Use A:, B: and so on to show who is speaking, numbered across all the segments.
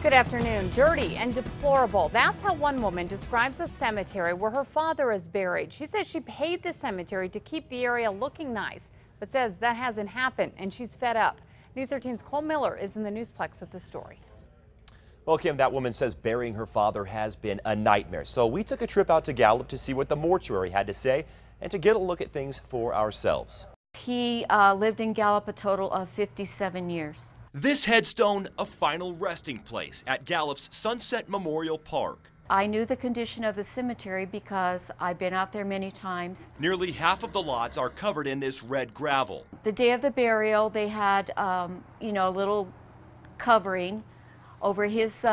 A: Good afternoon. Dirty and deplorable. That's how one woman describes a cemetery where her father is buried. She says she paid the cemetery to keep the area looking nice, but says that hasn't happened and she's fed up. News 13's Cole Miller is in the Newsplex with the story.
B: Well, Kim, that woman says burying her father has been a nightmare. So we took a trip out to Gallup to see what the mortuary had to say and to get a look at things for ourselves.
C: He lived in Gallup a total of 57 years.
D: This headstone, a final resting place at Gallup's Sunset Memorial Park.
C: I knew the condition of the cemetery because I've been out there many times.
D: Nearly half of the lots are covered in this red gravel.
C: The day of the burial, they had, a little covering over his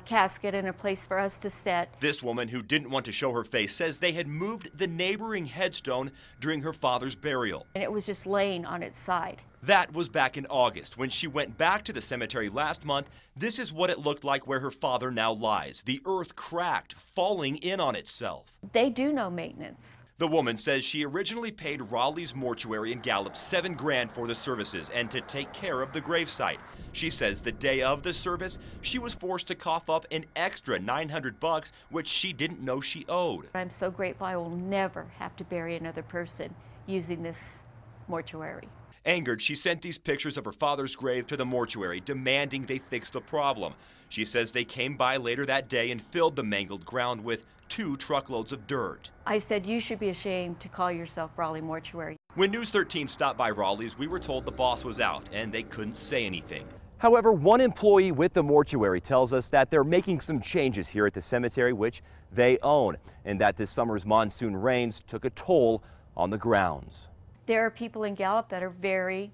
C: casket and a place for us to sit.
D: This woman, who didn't want to show her face, says they had moved the neighboring headstone during her father's burial.
C: And it was just laying on its side.
D: That was back in August. When she went back to the cemetery last month, this is what it looked like where her father now lies. The earth cracked, falling in on itself.
C: They do no maintenance.
D: The woman says she originally paid Raleigh's mortuary in Gallup $7 grand for the services and to take care of the gravesite. She says the day of the service, she was forced to cough up an extra $900, which she didn't know she owed.
C: I'm so grateful I will never have to bury another person using this mortuary.
D: Angered, she sent these pictures of her father's grave to the mortuary, demanding they fix the problem. She says they came by later that day and filled the mangled ground with 2 truckloads of dirt.
C: I said, you should be ashamed to call yourself Raleigh Mortuary.
D: When News 13 stopped by Raleigh's, we were told the boss was out and they couldn't say anything.
B: However, one employee with the mortuary tells us that they're making some changes here at the cemetery, which they own, and that this summer's monsoon rains took a toll on the grounds.
C: There are people in Gallup that are very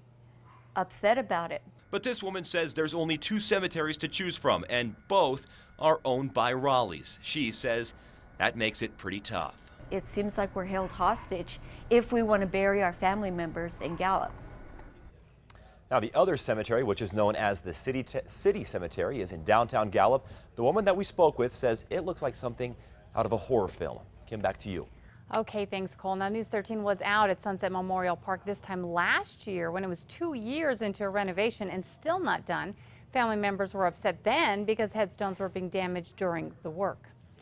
C: upset about it.
D: But this woman says there's only 2 cemeteries to choose from, and both are owned by Raleigh's. She says that makes it pretty tough.
C: It seems like we're held hostage if we want to bury our family members in Gallup.
B: Now, the other cemetery, which is known as the City Cemetery, is in downtown Gallup. The woman that we spoke with says it looks like something out of a horror film. Kim, back to you.
A: Okay, thanks, Cole. Now, News 13 was out at Sunset Memorial Park this time last year when it was 2 years into a renovation and still not done. Family members were upset then because headstones were being damaged during the work.